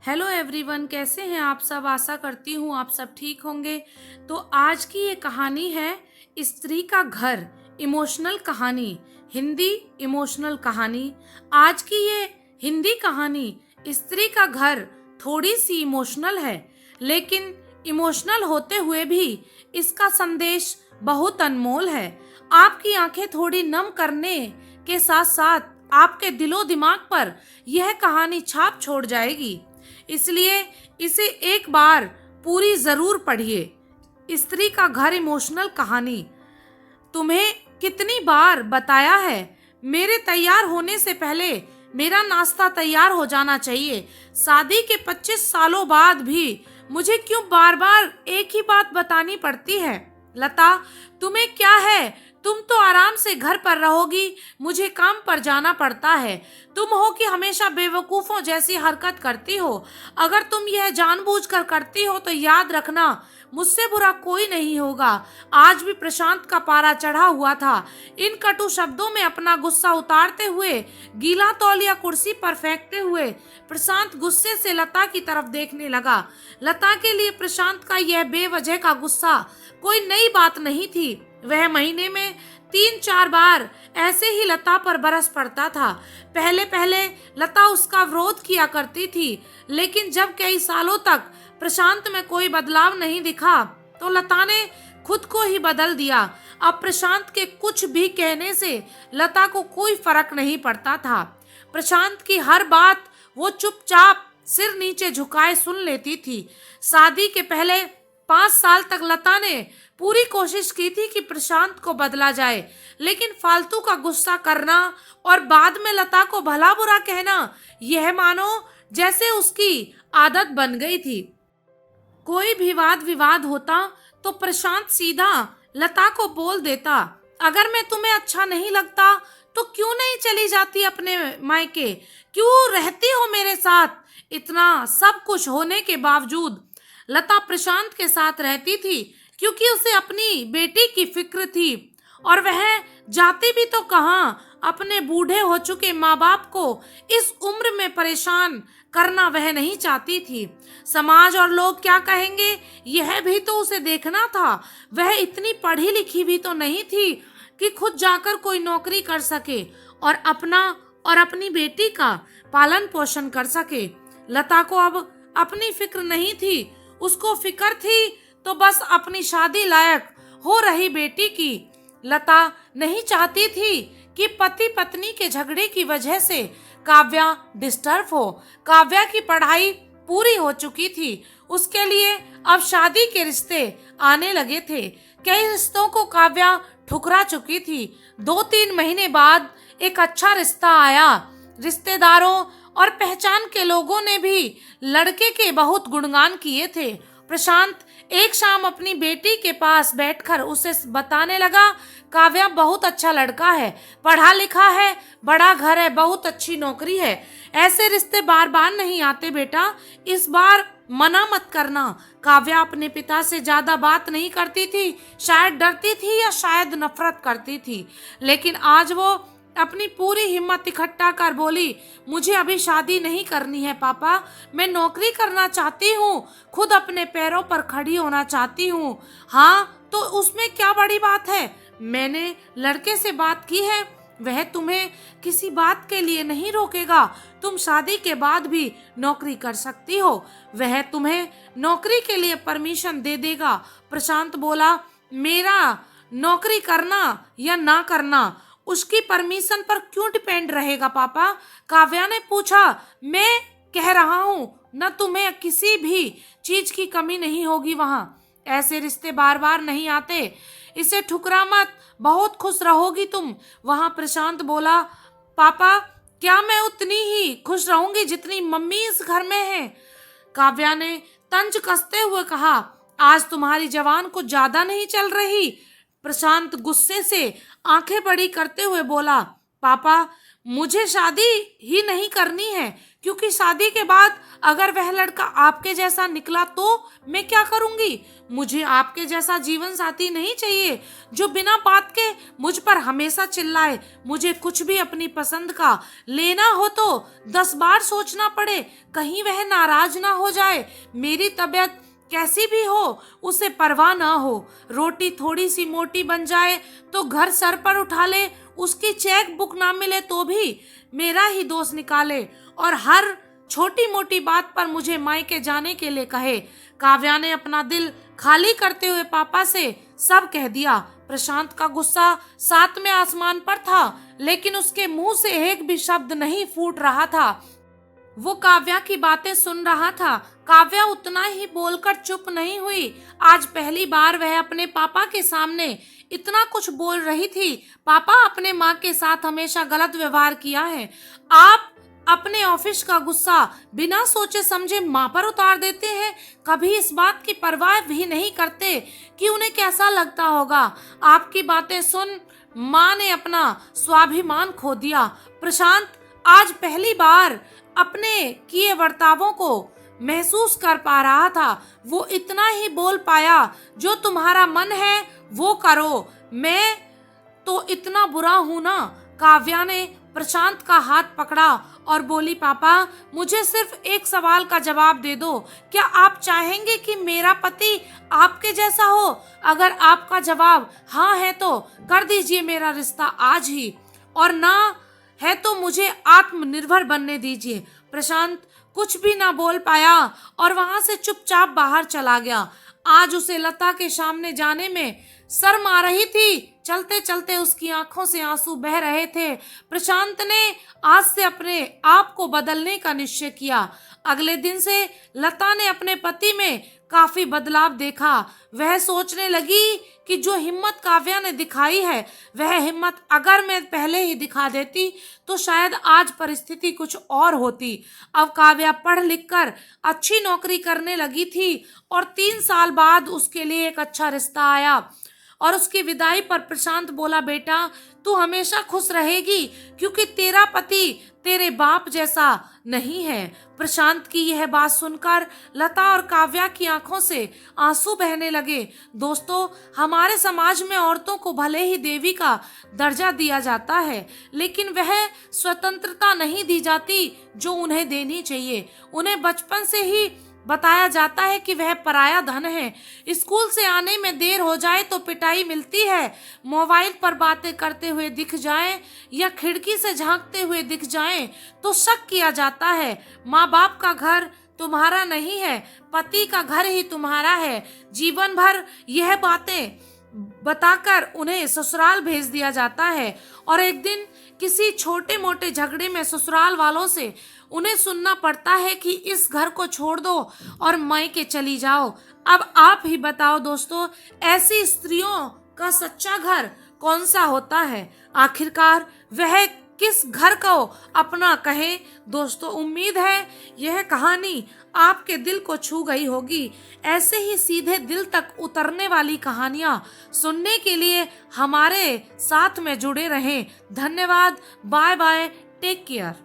Hello everyone, कैसे हैं आप सब। आशा करती हूँ आप सब ठीक होंगे। तो आज की ये कहानी है स्त्री का घर, इमोशनल कहानी, हिंदी इमोशनल कहानी। आज की ये हिंदी कहानी स्त्री का घर थोड़ी सी इमोशनल है, लेकिन इमोशनल होते हुए भी इसका संदेश बहुत अनमोल है। आपकी आंखें थोड़ी नम करने के साथ साथ आपके दिलो दिमाग पर यह कहानी छाप छोड़ जाएगी, इसलिए इसे एक बार पूरी जरूर पढ़िए। स्त्री का घर इमोशनल कहानी। तुम्हें कितनी बार बताया है, मेरे तैयार होने से पहले मेरा नाश्ता तैयार हो जाना चाहिए। शादी के 25 सालों बाद भी मुझे क्यों बार बार एक ही बात बतानी पड़ती है। लता, तुम्हें क्या है, तुम तो आराम से घर पर रहोगी, मुझे काम पर जाना पड़ता है। तुम हो कि हमेशा बेवकूफों जैसी हरकत करती हो। अगर तुम यह जानबूझकर करती हो तो याद रखना, मुझसे बुरा कोई नहीं होगा। आज भी प्रशांत का पारा चढ़ा हुआ था। इन कटु शब्दों में अपना गुस्सा उतारते हुए, गीला तौलिया कुर्सी पर फेंकते हुए प्रशांत गुस्से से लता की तरफ देखने लगा। लता के लिए प्रशांत का यह बेवजह का गुस्सा कोई नई बात नहीं थी। वह महीने में 3-4 बार ऐसे ही लता पर बरस पड़ता था। पहले पहले लता उसका विरोध किया करती थी, लेकिन जब कई सालों तक प्रशांत में कोई बदलाव नहीं दिखा तो लता ने खुद को ही बदल दिया। अब प्रशांत के कुछ भी कहने से लता को कोई फर्क नहीं पड़ता था। प्रशांत की हर बात वो चुपचाप सिर नीचे झुकाए सुन लेती थी। शादी के पहले 5 साल तक लता ने पूरी कोशिश की थी कि प्रशांत को बदला जाए, लेकिन फालतू का गुस्सा करना और बाद में लता को भला बुरा कहना, यह मानो जैसे उसकी आदत बन गई थी। कोई भी वाद विवाद होता तो प्रशांत सीधा लता को बोल देता, अगर मैं तुम्हें अच्छा नहीं लगता तो क्यों नहीं चली जाती अपने मायके, क्यों रहती हो मेरे साथ। इतना सब कुछ होने के बावजूद लता प्रशांत के साथ रहती थी, क्योंकि उसे अपनी बेटी की फिक्र थी। और वह जाती भी तो कहाँ, अपने बूढ़े हो चुके माँ बाप को इस उम्र में परेशान करना वह नहीं चाहती थी। समाज और लोग क्या कहेंगे, यह भी तो उसे देखना था। वह इतनी पढ़ी लिखी भी तो नहीं थी कि खुद जाकर कोई नौकरी कर सके और अपना और अपनी बेटी का पालन पोषण कर सके। लता को अब अपनी फिक्र नहीं थी, उसको फिक्र थी तो बस अपनी शादी लायक हो रही बेटी की। लता नहीं चाहती थी कि पति पत्नी के झगड़े की वजह से काव्या डिस्टर्ब हो। काव्या की पढ़ाई पूरी हो चुकी थी, उसके लिए अब शादी के रिश्ते आने लगे थे। कई रिश्तों को काव्या ठुकरा चुकी थी। 2-3 महीने बाद एक अच्छा रिश्ता आया। रिश्तेदारों और पहचान के लोगों ने भी लड़के के बहुत गुणगान किए थे। प्रशांत एक शाम अपनी बेटी के पास बैठकर उसे बताने लगा, काव्या बहुत अच्छा लड़का है, पढ़ा लिखा है, बड़ा घर है, बहुत अच्छी नौकरी है। ऐसे रिश्ते बार बार नहीं आते बेटा, इस बार मना मत करना। काव्या अपने पिता से ज्यादा बात नहीं करती थी, शायद डरती थी या शायद नफरत करती थी, लेकिन आज वो अपनी पूरी हिम्मत इकट्ठा कर बोली, मुझे अभी शादी नहीं करनी है पापा, मैं नौकरी करना चाहती हूँ, खुद अपने पैरों पर खड़ी होना चाहती हूँ। हाँ तो उसमें क्या बड़ी बात है, मैंने लड़के से बात की है, वह तुम्हें किसी बात के लिए नहीं रोकेगा। तुम शादी के बाद भी नौकरी कर सकती हो, वह तुम्हें नौकरी के लिए परमिशन दे देगा। प्रशांत बोला, मेरा नौकरी करना या ना करना उसकी परमिशन पर क्यों डिपेंड रहेगा पापा। काव्या ने पूछा, मैं कह रहा हूँ न, तुम्हें किसी भी चीज की कमी नहीं होगी वहाँ। ऐसे रिश्ते बार बार नहीं आते, इसे ठुकरा मत, बहुत खुश रहोगी तुम वहाँ। प्रशांत बोला, पापा क्या मैं उतनी ही खुश रहूंगी जितनी मम्मी इस घर में है। काव्या ने तंज कसते हुए कहा, आज तुम्हारी जवान कुछ ज्यादा नहीं चल रही। प्रशांत गुस्से से आंखें बड़ी करते हुए बोला, पापा मुझे शादी ही नहीं करनी है, क्योंकि शादी के बाद अगर वह लड़का आपके जैसा निकला तो मैं क्या करूंगी? मुझे आपके जैसा जीवन साथी नहीं चाहिए जो बिना बात के मुझ पर हमेशा चिल्लाए। मुझे कुछ भी अपनी पसंद का लेना हो तो 10 बार सोचना पड़े, कहीं वह नाराज ना हो जाए। मेरी तबीयत कैसी भी हो उसे परवाह ना हो। रोटी थोड़ी सी मोटी बन जाए तो घर सर पर उठा ले, उसकी चेक बुक ना मिले तो भी मेरा ही दोष निकाले और हर छोटी मोटी बात पर मुझे मायके जाने के लिए कहे। काव्या ने अपना दिल खाली करते हुए पापा से सब कह दिया। प्रशांत का गुस्सा सातवें आसमान पर था, लेकिन उसके मुंह से एक भी शब्द नहीं फूट रहा था। वो काव्या की बातें सुन रहा था। काव्या उतना ही बोलकर चुप नहीं हुई। आज पहली बार वह अपने पापा के सामने इतना कुछ बोल रही थी। पापा, अपने माँ के साथ हमेशा गलत व्यवहार किया है। आप अपने ऑफिस का गुस्सा बिना सोचे समझे माँ पर उतार देते हैं। कभी इस बात की परवाह भी नहीं करते कि उन्हें कैसा लगता होगा। आपकी बातें सुन माँ ने अपना स्वाभिमान खो दिया। प्रशांत आज पहली बार अपने किए बर्तावों को महसूस कर पा रहा था। वो इतना ही बोल पाया, जो तुम्हारा मन है वो करो, मैं तो इतना बुरा हूं ना। काव्या ने प्रशांत का हाथ पकड़ा और बोली, पापा, मुझे सिर्फ एक सवाल का जवाब दे दो। क्या आप चाहेंगे कि मेरा पति आपके जैसा हो? अगर आपका जवाब हाँ है तो कर दीजिए मेरा रिश्ता आज ही, और ना है तो मुझे आत्मनिर्भर बनने दीजिए। प्रशांत कुछ भी ना बोल पाया और वहां से चुपचाप बाहर चला गया। आज उसे लता के सामने जाने में शर्म आ रही थी। चलते चलते उसकी आंखों से आंसू बह रहे थे। प्रशांत ने आज से अपने आप को बदलने का निश्चय किया। अगले दिन से लता ने अपने पति में काफी बदलाव देखा। वह सोचने लगी कि जो हिम्मत काव्या ने दिखाई है, वह हिम्मत अगर मैं पहले ही दिखा देती तो शायद आज परिस्थिति कुछ और होती। अब काव्या पढ़ लिख कर अच्छी नौकरी करने लगी थी और 3 साल बाद उसके लिए एक अच्छा रिश्ता आया। और उसकी विदाई पर प्रशांत बोला, बेटा, तू हमेशा खुश रहेगी क्योंकि तेरा पति तेरे बाप जैसा नहीं है। प्रशांत की यह बात सुनकर लता और काव्या की आंखों से आंसू बहने लगे। दोस्तों, हमारे समाज में औरतों को भले ही देवी का दर्जा दिया जाता है, लेकिन वह स्वतंत्रता नहीं दी जाती जो उन्हें देनी चाहिए। उन्हें बचपन से ही बताया जाता है कि वह पराया धन है। स्कूल से आने में देर हो जाए तो पिटाई मिलती है। मोबाइल पर बातें करते हुए दिख जाएं या खिड़की से झांकते हुए दिख जाएं तो शक किया जाता है। माँ बाप का घर तुम्हारा नहीं है, पति का घर ही तुम्हारा है। जीवन भर यह बातें बताकर उन्हें ससुराल भेज दिया जाता है और एक दिन किसी छोटे मोटे झगड़े में ससुराल वालों से उन्हें सुनना पड़ता है कि इस घर को छोड़ दो और मायके चली जाओ। अब आप ही बताओ दोस्तों, ऐसी स्त्रियों का सच्चा घर कौन सा होता है? आखिरकार वह किस घर को अपना कहे? दोस्तों, उम्मीद है यह कहानी आपके दिल को छू गई होगी। ऐसे ही सीधे दिल तक उतरने वाली कहानियां सुनने के लिए हमारे साथ में जुड़े रहें। धन्यवाद। Bye bye. Take care.